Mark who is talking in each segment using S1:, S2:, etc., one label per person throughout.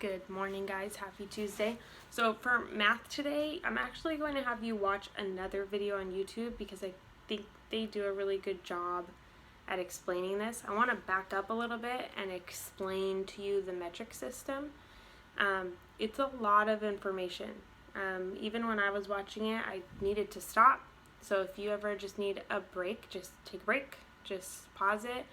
S1: Good morning, guys. Happy Tuesday. So for math today, I'm actually going to have you watch another video on YouTube because I think they do a really good job at explaining this. I want to back up a little bit and explain to you the metric system. It's a lot of information. Even when I was watching it, I needed to stop. So if you ever just need a break, just take a break, just pause it.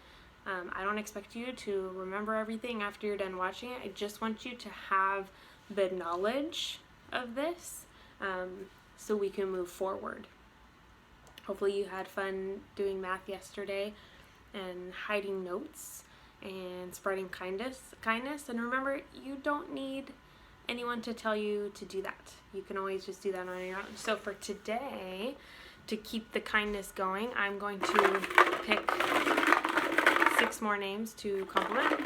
S1: I don't expect you to remember everything after you're done watching it. I just want you to have the knowledge of this so we can move forward. Hopefully you had fun doing math yesterday and hiding notes and spreading kindness. And remember, you don't need anyone to tell you to do that. You can always just do that on your own. So for today, to keep the kindness going, I'm going to pick 6 more names to compliment.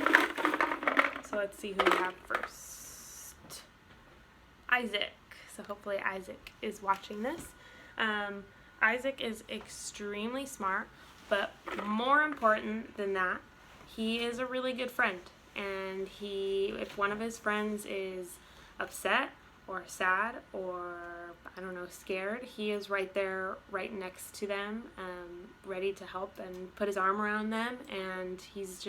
S1: So let's see who we have first. Isaac. So hopefully Isaac is watching this. Isaac is extremely smart, but more important than that, he is a really good friend. And if one of his friends is upset or sad or, I don't know, scared, he is right there, right next to them, ready to help and put his arm around them, and he's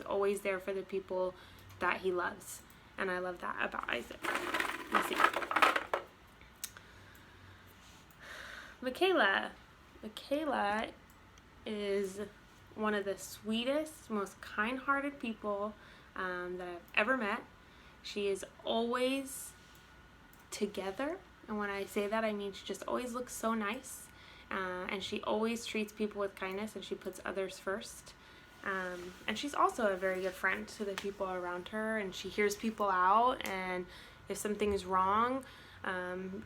S1: always there for the people that he loves. And I love that about Isaac. Let's see. Michaela is one of the sweetest, most kind-hearted people that I've ever met. She is always together, and when I say that, I mean she just always looks so nice, and she always treats people with kindness, and she puts others first. And she's also a very good friend to the people around her, and she hears people out, and if something is wrong,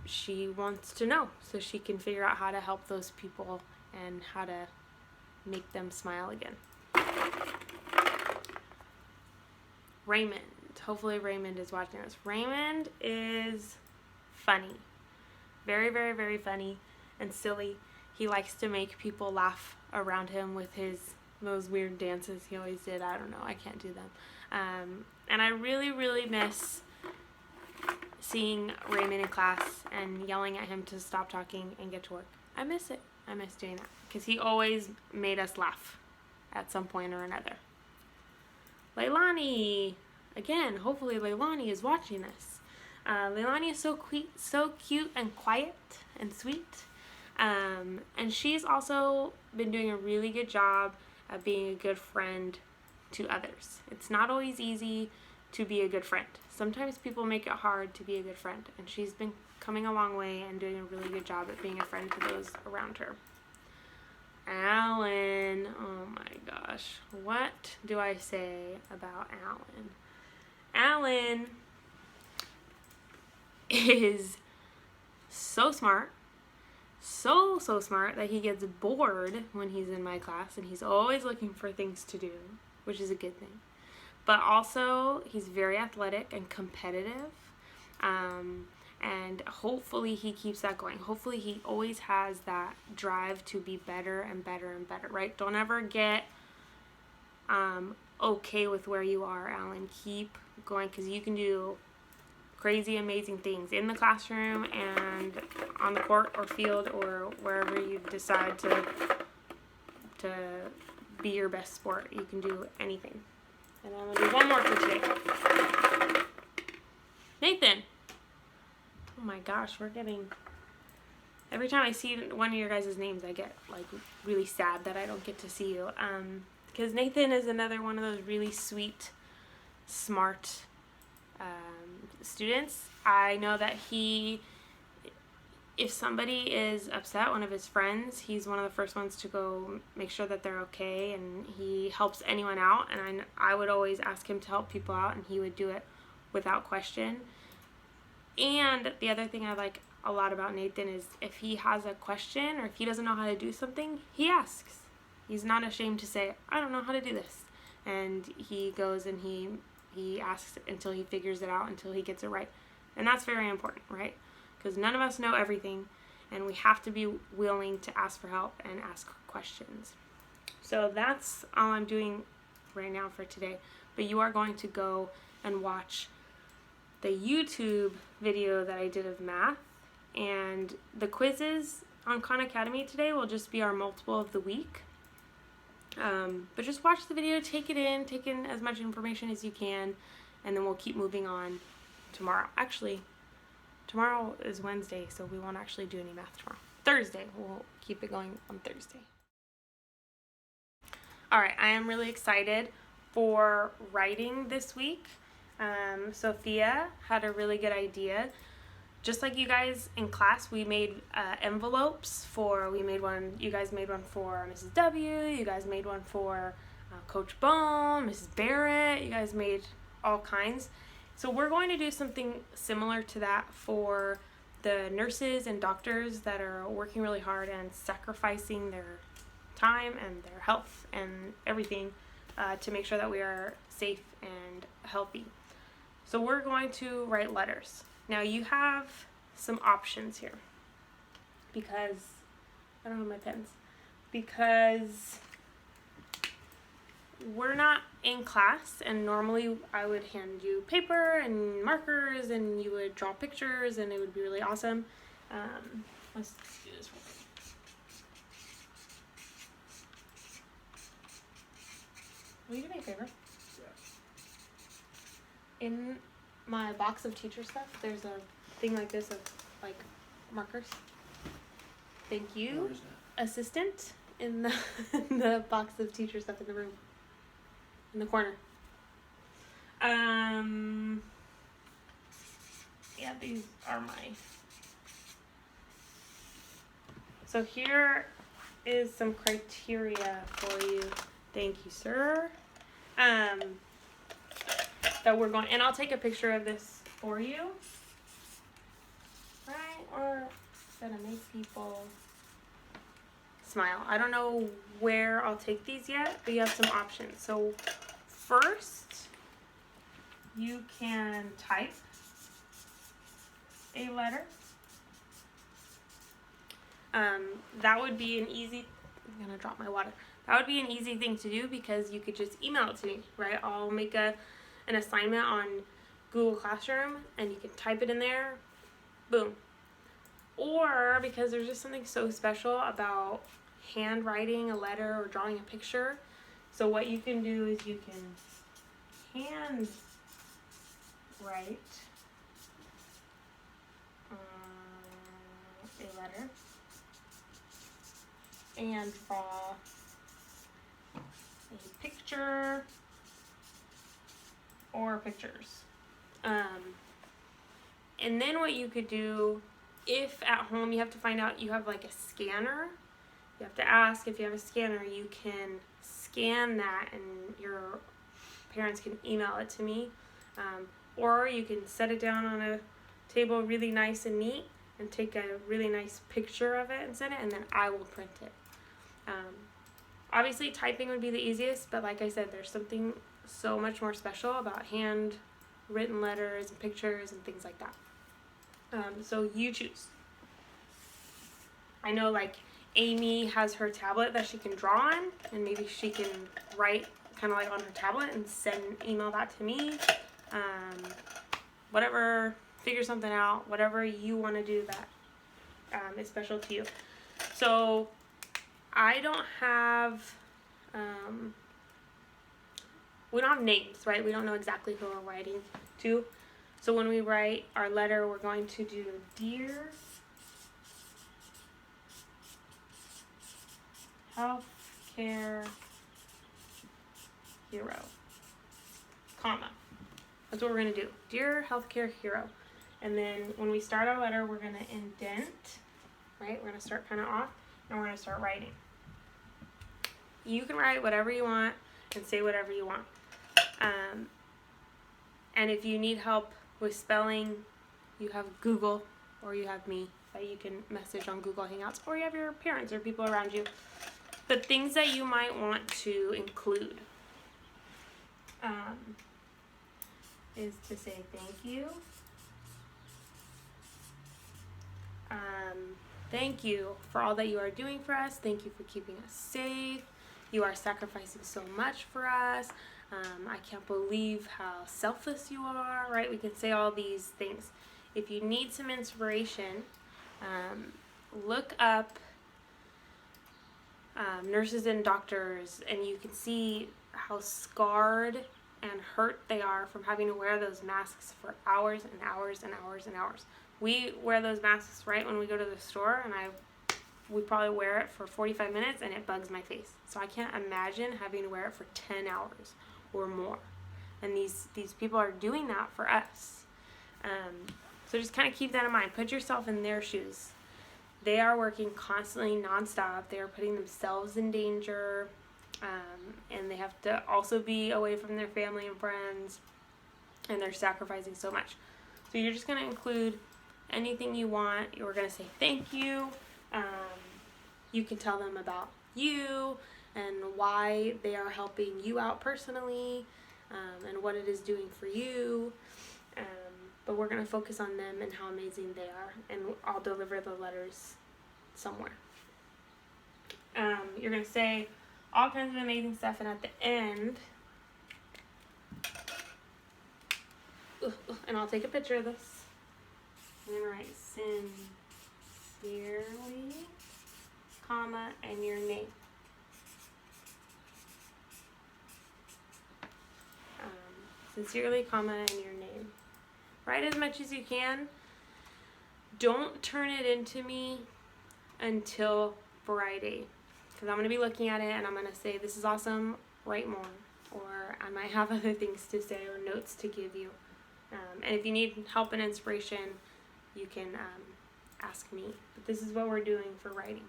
S1: she wants to know so she can figure out how to help those people and how to make them smile again. Raymond. Hopefully Raymond is watching this. Raymond is funny. Very, very, very funny and silly. He likes to make people laugh around him with those weird dances he always did. I don't know. I can't do them. And I really, really miss seeing Raymond in class and yelling at him to stop talking and get to work. I miss it. I miss doing that because he always made us laugh at some point or another. Leilani. Again, hopefully Leilani is watching this. Leilani is so cute and quiet and sweet. And she's also been doing a really good job at being a good friend to others. It's not always easy to be a good friend. Sometimes people make it hard to be a good friend, and she's been coming a long way and doing a really good job at being a friend to those around her. Alan. Oh my gosh. What do I say about Alan? Alan is so smart, so smart that he gets bored when he's in my class, and he's always looking for things to do, which is a good thing. But also, he's very athletic and competitive, and hopefully he keeps that going. Hopefully he always has that drive to be better and better and better, right? Don't ever get okay with where you are, Alan. Keep going, because you can do crazy, amazing things in the classroom and on the court or field or wherever you decide to be your best sport. You can do anything. And I'm going to do one more for today. Nathan. Oh my gosh, every time I see one of your guys' names, I get like really sad that I don't get to see you. Because Nathan is another one of those really sweet, smart students. I know that if somebody is upset, one of his friends, he's one of the first ones to go make sure that they're okay, and he helps anyone out, and I would always ask him to help people out, and he would do it without question. And the other thing I like a lot about Nathan is if he has a question or if he doesn't know how to do something, he asks. He's not ashamed to say, I don't know how to do this. And he goes and he asks until he figures it out, until he gets it right. And that's very important, right? Because none of us know everything, and we have to be willing to ask for help and ask questions. So that's all I'm doing right now for today. But you are going to go and watch the YouTube video that I did of math, and the quizzes on Khan Academy today will just be our multiple of the week. But just watch the video, take in as much information as you can, and then we'll keep moving on tomorrow. Actually, tomorrow is Wednesday, so we won't actually do any math tomorrow. Thursday, we'll keep it going on Thursday. Alright, I am really excited for writing this week. Sophia had a really good idea. Just like you guys in class, we made envelopes you guys made one for Mrs. W, you guys made one for Coach Bone, Mrs. Barrett, you guys made all kinds. So we're going to do something similar to that for the nurses and doctors that are working really hard and sacrificing their time and their health and everything to make sure that we are safe and healthy. So we're going to write letters. Now you have some options here because I don't have my pens, because we're not in class, and normally I would hand you paper and markers and you would draw pictures and it would be really awesome. Let's do this real quick. Will you do me a favor? Yeah. In my box of teacher stuff, there's a thing like this of like markers. Thank you, assistant, in the box of teacher stuff in the room, in the corner. Yeah, these are my. So here is some criteria for you. Thank you, sir. That we're going, and I'll take a picture of this for you. Right? Or gonna make people smile. I don't know where I'll take these yet, but you have some options. So first, you can type a letter. That would be an easy, I'm gonna drop my water. That would be an easy thing to do because you could just email it to me, right? I'll make an assignment on Google Classroom and you can type it in there, boom. Or because there's just something so special about handwriting a letter or drawing a picture. So what you can do is you can hand write a letter and draw a picture or pictures. And then what you could do, if at home you have to find out you have like a scanner, you have to ask if you have a scanner, you can scan that and your parents can email it to me. Or you can set it down on a table really nice and neat and take a really nice picture of it and send it, and then I will print it. Obviously typing would be the easiest, but like I said, there's something so much more special about handwritten letters and pictures and things like that. So you choose. I know like Amy has her tablet that she can draw on, and maybe she can write kind of like on her tablet and email that to me. Whatever, figure something out, whatever you want to do that is special to you. So I don't have, we don't have names, right? We don't know exactly who we're writing to. So when we write our letter, we're going to do Dear Healthcare Hero, comma. That's what we're going to do. Dear Healthcare Hero. And then when we start our letter, we're going to indent, right? We're going to start kind of off, and we're going to start writing. You can write whatever you want and say whatever you want. And if you need help with spelling, you have Google, or you have me that you can message on Google Hangouts, or you have your parents or people around you. But things that you might want to include is to say thank you. Thank you for all that you are doing for us. Thank you for keeping us safe. You are sacrificing so much for us. I can't believe how selfless you are, right? We can say all these things. If you need some inspiration, look up nurses and doctors, and you can see how scarred and hurt they are from having to wear those masks for hours and hours and hours and hours. We wear those masks right when we go to the store, and we probably wear it for 45 minutes and it bugs my face. So I can't imagine having to wear it for 10 hours or more. And these people are doing that for us. So just kind of keep that in mind. Put yourself in their shoes. They are working constantly, nonstop. They are putting themselves in danger. And they have to also be away from their family and friends. And they're sacrificing so much. So you're just going to include anything you want. You're going to say thank you. You can tell them about you and why they are helping you out personally, and what it is doing for you. But we're going to focus on them and how amazing they are, and I'll deliver the letters somewhere. You're going to say all kinds of amazing stuff, and at the end, and I'll take a picture of this. I'm going to write sincerely, comma, and your name. Sincerely, comma, and your name. Write as much as you can. Don't turn it into me until Friday, because I'm going to be looking at it and I'm going to say, this is awesome, write more. Or I might have other things to say or notes to give you. And if you need help and inspiration, you can ask me. But this is what we're doing for writing.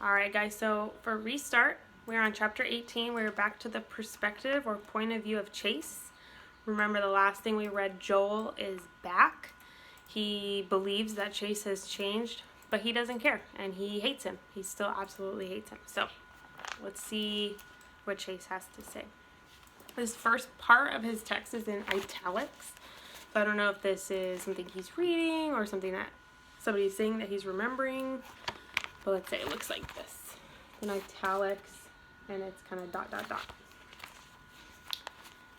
S1: Alright guys, so for restart, we're on chapter 18. We're back to the perspective or point of view of Chase. Remember the last thing we read, Joel is back. He believes that Chase has changed, but he doesn't care, and he hates him. He still absolutely hates him. So let's see what Chase has to say. This first part of his text is in italics. So I don't know if this is something he's reading or something that somebody's saying that he's remembering. But let's say it looks like this. In italics, and it's kind of ...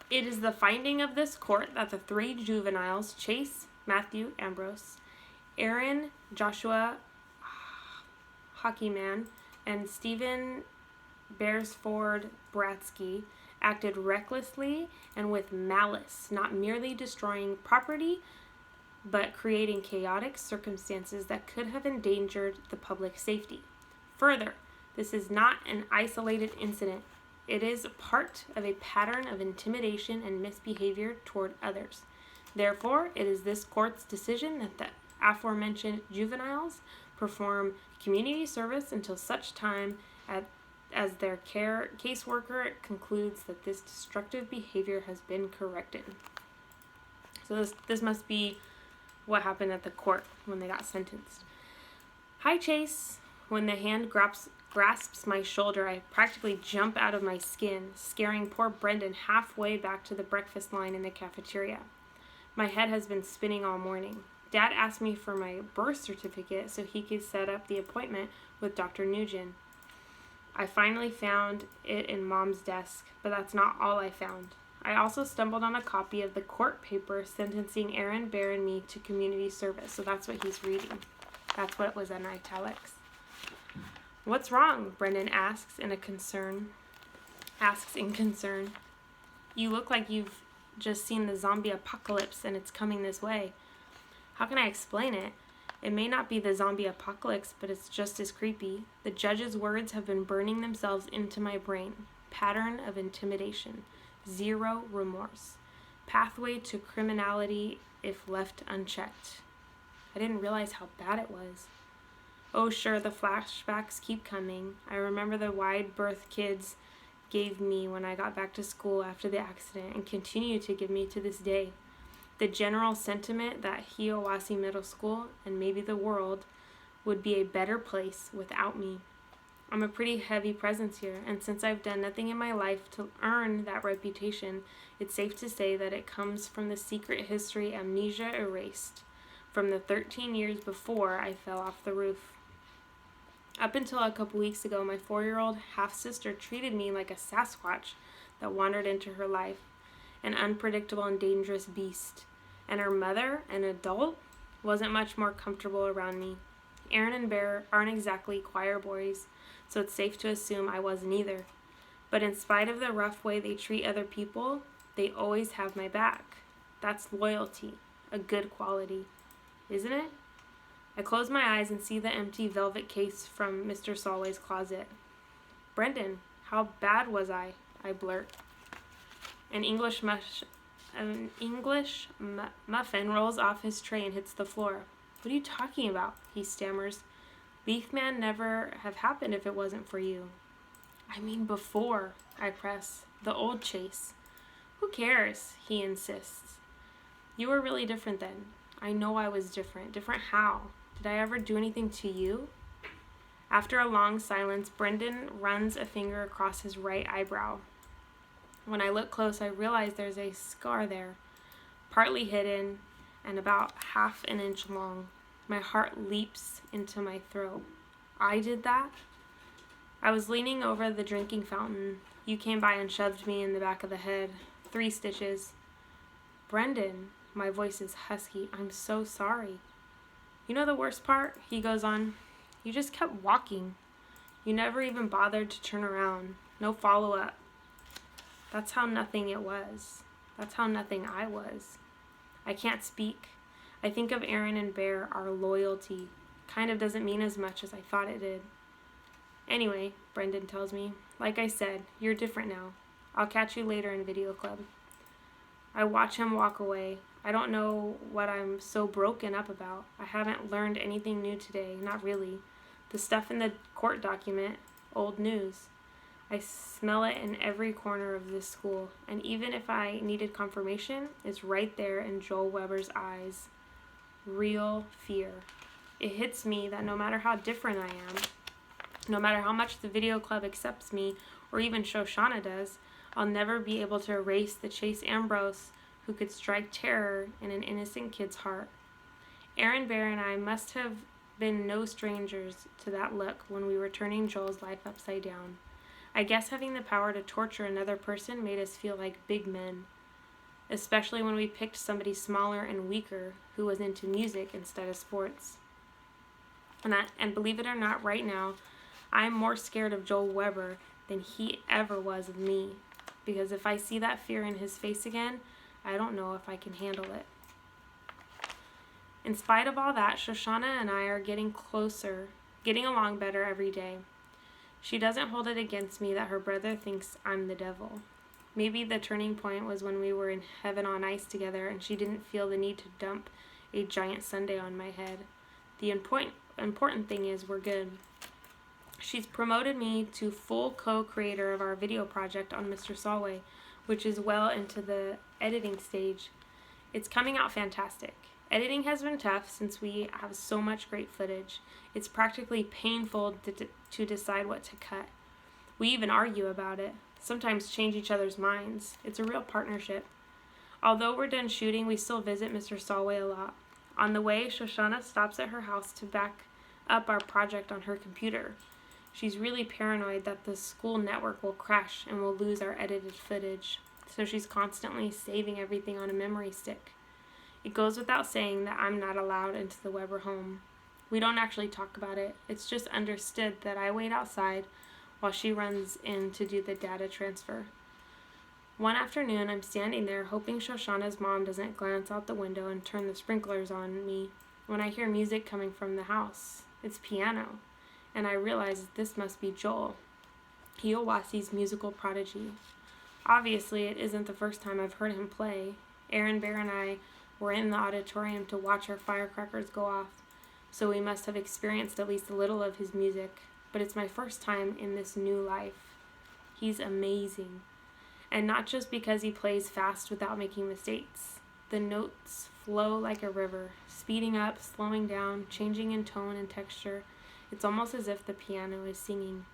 S1: It is the finding of this court that the three juveniles, Chase, Matthew, Ambrose, Aaron, Joshua, Hockeyman, and Stephen Beresford Bratsky, acted recklessly and with malice, not merely destroying property, but creating chaotic circumstances that could have endangered the public safety. Further, this is not an isolated incident. It is part of a pattern of intimidation and misbehavior toward others. Therefore, it is this court's decision that the aforementioned juveniles perform community service until such time as their caseworker concludes that this destructive behavior has been corrected. So this must be what happened at the court when they got sentenced. Hi, Chase. When the hand grasps my shoulder, I practically jump out of my skin, scaring poor Brendan halfway back to the breakfast line in the cafeteria. My head has been spinning all morning. Dad asked me for my birth certificate so he could set up the appointment with Dr. Nugent. I finally found it in Mom's desk, but that's not all I found. I also stumbled on a copy of the court paper sentencing Aaron, Bear, and me to community service. So that's what he's reading. That's what was in italics. What's wrong? Brendan asks in concern. You look like you've just seen the zombie apocalypse and it's coming this way. How can I explain it? It may not be the zombie apocalypse, but it's just as creepy. The judge's words have been burning themselves into my brain. Pattern of intimidation. Zero remorse. Pathway to criminality if left unchecked. I didn't realize how bad it was. Oh sure, the flashbacks keep coming. I remember the wide berth kids gave me when I got back to school after the accident and continue to give me to this day. The general sentiment that Hiawassee Middle School, and maybe the world, would be a better place without me. I'm a pretty heavy presence here, and since I've done nothing in my life to earn that reputation, it's safe to say that it comes from the secret history amnesia erased, from the 13 years before I fell off the roof. Up until a couple weeks ago, my 4-year-old half-sister treated me like a Sasquatch that wandered into her life, an unpredictable and dangerous beast. And her mother, an adult, wasn't much more comfortable around me. Aaron and Bear aren't exactly choir boys, so it's safe to assume I wasn't either. But in spite of the rough way they treat other people, they always have my back. That's loyalty, a good quality, isn't it? I close my eyes and see the empty velvet case from Mr. Solway's closet. "Brendan, how bad was I?" I blurt. An English muffin rolls off his tray and hits the floor. "What are you talking about?" he stammers. "Beefman never have happened if it wasn't for you." "I mean before," I press. "The old Chase." "Who cares?" he insists. "You were really different then." "I know I was different. Different how? Did I ever do anything to you?" After a long silence, Brendan runs a finger across his right eyebrow. When I look close, I realize there's a scar there, partly hidden and about half an inch long. My heart leaps into my throat. I did that? I was leaning over the drinking fountain. You came by and shoved me in the back of the head. 3 stitches. "Brendan," my voice is husky, "I'm so sorry." "You know the worst part?" he goes on. "You just kept walking. You never even bothered to turn around. No follow-up. That's how nothing it was. That's how nothing I was." I can't speak. I think of Aaron and Bear, our loyalty. Kind of doesn't mean as much as I thought it did. "Anyway," Brendan tells me, "like I said, you're different now. I'll catch you later in video club." I watch him walk away. I don't know what I'm so broken up about. I haven't learned anything new today, not really. The stuff in the court document, old news. I smell it in every corner of this school, and even if I needed confirmation, it's right there in Joel Weber's eyes. Real fear. It hits me that no matter how different I am, no matter how much the video club accepts me, or even Shoshana does, I'll never be able to erase the Chase Ambrose who could strike terror in an innocent kid's heart. Aaron, Bear, and I must have been no strangers to that look when we were turning Joel's life upside down. I guess having the power to torture another person made us feel like big men, especially when we picked somebody smaller and weaker who was into music instead of sports. And believe it or not, right now, I'm more scared of Joel Weber than he ever was of me, because if I see that fear in his face again, I don't know if I can handle it. In spite of all that, Shoshana and I are getting closer, getting along better every day. She doesn't hold it against me that her brother thinks I'm the devil. Maybe the turning point was when we were in heaven on ice together and she didn't feel the need to dump a giant sundae on my head. The important thing is we're good. She's promoted me to full co-creator of our video project on Mr. Solway, which is well into the editing stage. It's coming out fantastic. Editing has been tough since we have so much great footage. It's practically painful to decide what to cut. We even argue about it, sometimes change each other's minds. It's a real partnership. Although we're done shooting, we still visit Mr. Solway a lot. On the way, Shoshana stops at her house to back up our project on her computer. She's really paranoid that the school network will crash and we'll lose our edited footage, so she's constantly saving everything on a memory stick. It goes without saying that I'm not allowed into the Weber home. We don't actually talk about it. It's just understood that I wait outside while she runs in to do the data transfer. One afternoon, I'm standing there hoping Shoshana's mom doesn't glance out the window and turn the sprinklers on me when I hear music coming from the house. It's piano, and I realize this must be Joel, Hiawatha's musical prodigy. Obviously, it isn't the first time I've heard him play. Aaron, Bear, and I were in the auditorium to watch our firecrackers go off, so we must have experienced at least a little of his music, but it's my first time in this new life. He's amazing. And not just because he plays fast without making mistakes. The notes flow like a river, speeding up, slowing down, changing in tone and texture. It's almost as if the piano is singing.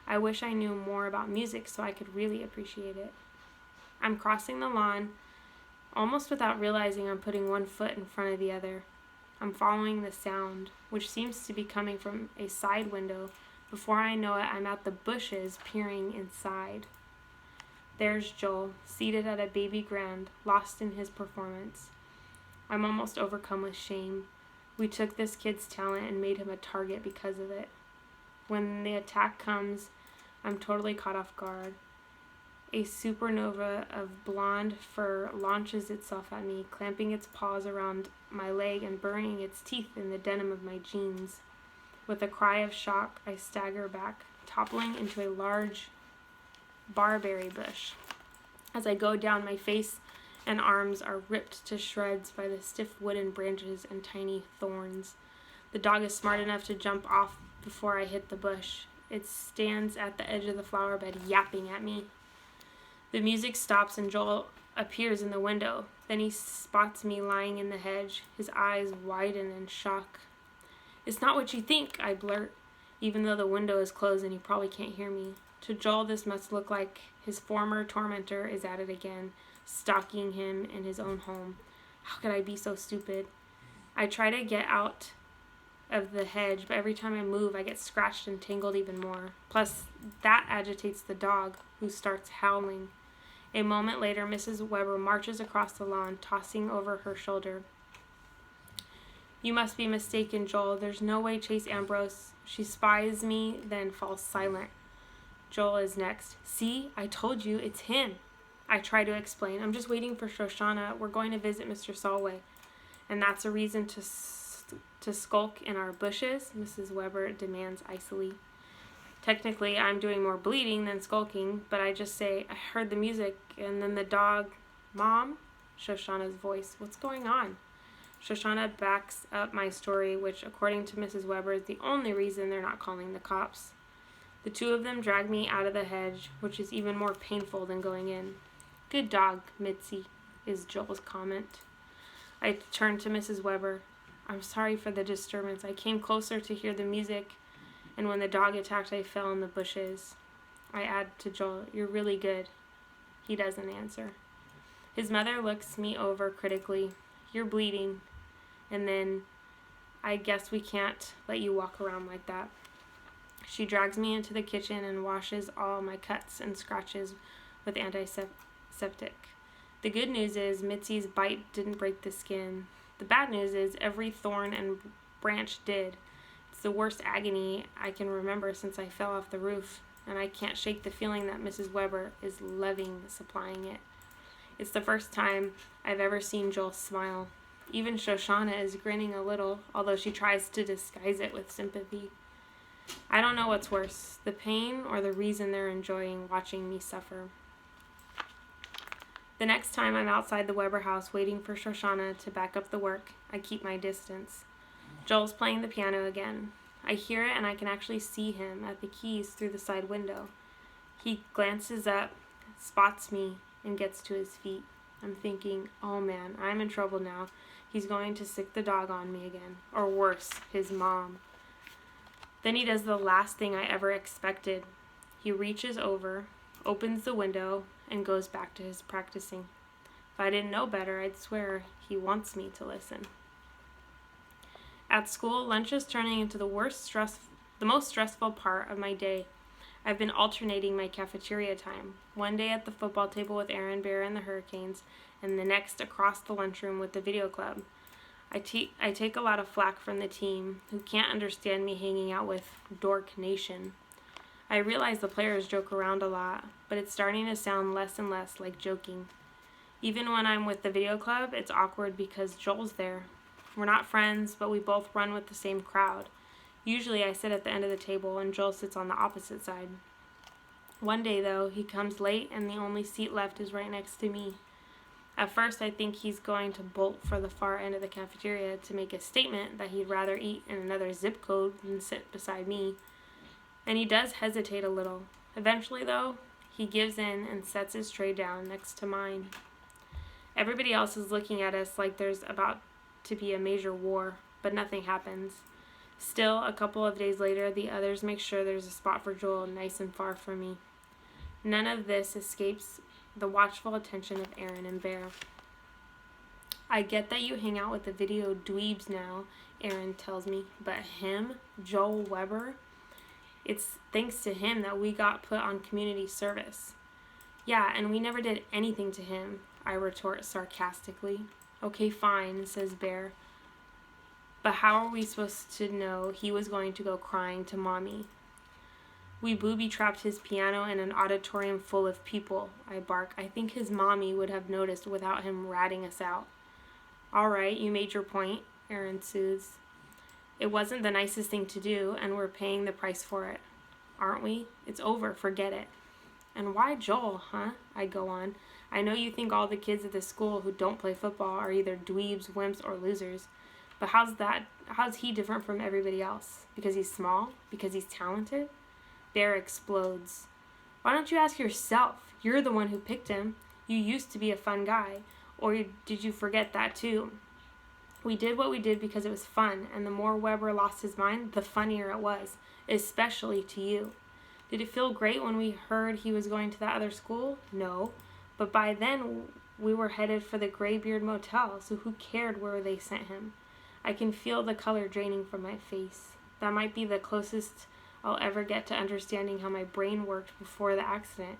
S1: I wish I knew more about music so I could really appreciate it. I'm crossing the lawn, almost without realizing I'm putting one foot in front of the other. I'm following the sound, which seems to be coming from a side window. Before I know it, I'm at the bushes peering inside. There's Joel, seated at a baby grand, lost in his performance. I'm almost overcome with shame. We took this kid's talent and made him a target because of it. When the attack comes, I'm totally caught off guard. A supernova of blonde fur launches itself at me, clamping its paws around my leg and burying its teeth in the denim of my jeans. With a cry of shock, I stagger back, toppling into a large barberry bush. As I go down, my face and arms are ripped to shreds by the stiff wooden branches and tiny thorns. The dog is smart enough to jump off before I hit the bush. It stands at the edge of the flower bed, yapping at me. The music stops and Joel appears in the window. Then he spots me lying in the hedge. His eyes widen in shock. "It's not what you think," I blurt, even though the window is closed and he probably can't hear me. To Joel, this must look like his former tormentor is at it again, stalking him in his own home. How could I be so stupid? I try to get out of the hedge, but every time I move, I get scratched and tangled even more. Plus, that agitates the dog, who starts howling. A moment later, Mrs. Weber marches across the lawn, tossing over her shoulder. "You must be mistaken, Joel. There's no way Chase Ambrose." She spies me, then falls silent. Joel is next. "See, I told you, it's him." I try to explain. "I'm just waiting for Shoshana. We're going to visit Mr. Solway." "And that's a reason to skulk in our bushes?" Mrs. Weber demands icily. Technically, I'm doing more bleeding than skulking, but I just say, "I heard the music, and then the dog." "Mom?" Shoshana's voice. "What's going on?" Shoshana backs up my story, which, according to Mrs. Weber, is the only reason they're not calling the cops. The two of them drag me out of the hedge, which is even more painful than going in. "Good dog, Mitzi," is Joel's comment. I turn to Mrs. Weber. "I'm sorry for the disturbance. I came closer to hear the music, and when the dog attacked, I fell in the bushes." I add to Joel, "You're really good." He doesn't answer. His mother looks me over critically. "You're bleeding, and then I guess we can't let you walk around like that." She drags me into the kitchen and washes all my cuts and scratches with antiseptic. The good news is Mitzi's bite didn't break the skin. The bad news is every thorn and branch did. It's the worst agony I can remember since I fell off the roof, and I can't shake the feeling that Mrs. Weber is loving supplying it. It's the first time I've ever seen Joel smile. Even Shoshana is grinning a little, although she tries to disguise it with sympathy. I don't know what's worse, the pain or the reason they're enjoying watching me suffer. The next time I'm outside the Weber house waiting for Shoshana to back up the work, I keep my distance. Joel's playing the piano again. I hear it and I can actually see him at the keys through the side window. He glances up, spots me, and gets to his feet. I'm thinking, oh man, I'm in trouble now. He's going to sick the dog on me again. Or worse, his mom. Then he does the last thing I ever expected. He reaches over, opens the window, and goes back to his practicing. If I didn't know better, I'd swear he wants me to listen. At school, lunch is turning into the most stressful part of my day. I've been alternating my cafeteria time. One day at the football table with Aaron Bear and the Hurricanes, and the next across the lunchroom with the video club. I take a lot of flack from the team, who can't understand me hanging out with Dork Nation. I realize the players joke around a lot, but it's starting to sound less and less like joking. Even when I'm with the video club, it's awkward because Joel's there. We're not friends, but we both run with the same crowd. Usually I sit at the end of the table and Joel sits on the opposite side. One day, though, he comes late and the only seat left is right next to me. At first, I think he's going to bolt for the far end of the cafeteria to make a statement that he'd rather eat in another zip code than sit beside me. And he does hesitate a little. Eventually, though, he gives in and sets his tray down next to mine. Everybody else is looking at us like there's about to be a major war, but nothing happens. Still, a couple of days later, the others make sure there's a spot for Joel nice and far from me. None of this escapes the watchful attention of Aaron and Bear. I get that you hang out with the video dweebs now, Aaron tells me, but him, Joel Weber, it's thanks to him that we got put on community service. Yeah, and we never did anything to him, I retort sarcastically. Okay, fine, says Bear. But how are we supposed to know he was going to go crying to Mommy? We booby-trapped his piano in an auditorium full of people, I bark. I think his mommy would have noticed without him ratting us out. All right, you made your point, Aaron soothes. It wasn't the nicest thing to do, and we're paying the price for it. Aren't we? It's over, forget it. And why Joel, huh? I go on. I know you think all the kids at this school who don't play football are either dweebs, wimps, or losers. But how's he different from everybody else? Because he's small? Because he's talented? Bear explodes. Why don't you ask yourself? You're the one who picked him. You used to be a fun guy. Or did you forget that too? We did what we did because it was fun, and the more Weber lost his mind, the funnier it was, especially to you. Did it feel great when we heard he was going to that other school? No. But by then, we were headed for the Graybeard Motel, so who cared where they sent him? I can feel the color draining from my face. That might be the closest I'll ever get to understanding how my brain worked before the accident.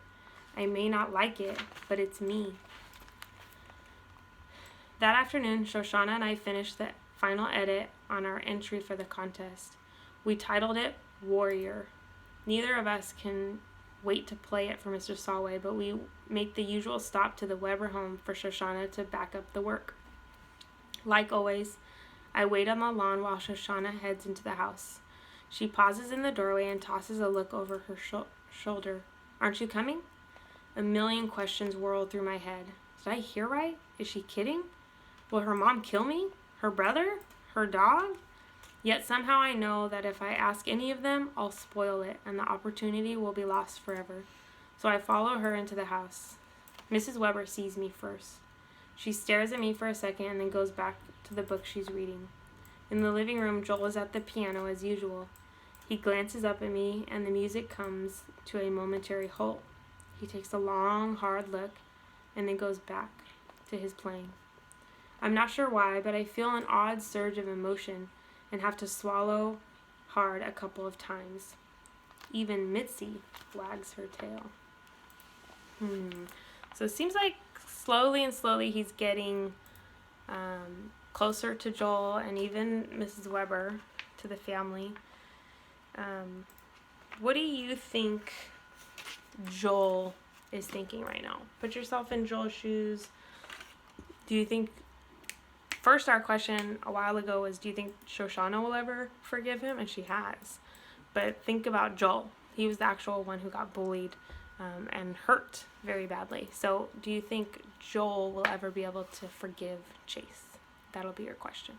S1: I may not like it, but it's me. That afternoon, Shoshana and I finished the final edit on our entry for the contest. We titled it Warrior. Neither of us can wait to play it for Mr. Solway, but we make the usual stop to the Weber home for Shoshana to back up the work. Like always, I wait on the lawn while Shoshana heads into the house. She pauses in the doorway and tosses a look over her shoulder. Aren't you coming? A million questions whirl through my head. Did I hear right? Is she kidding? Will her mom kill me? Her brother? Her dog? Yet somehow I know that if I ask any of them, I'll spoil it, and the opportunity will be lost forever. So I follow her into the house. Mrs. Weber sees me first. She stares at me for a second and then goes back to the book she's reading. In the living room, Joel is at the piano as usual. He glances up at me, and the music comes to a momentary halt. He takes a long, hard look, and then goes back to his playing. I'm not sure why, but I feel an odd surge of emotion and have to swallow hard a couple of times. Even Mitzi wags her tail. So it seems like slowly and slowly he's getting closer to Joel and even Mrs. Weber, to the family. What do you think Joel is thinking right now? Put yourself in Joel's shoes. Do you think, first our question a while ago was, do you think Shoshana will ever forgive him? And she has. But think about Joel. He was the actual one who got bullied and hurt very badly. So do you think Joel will ever be able to forgive Chase? That'll be your question.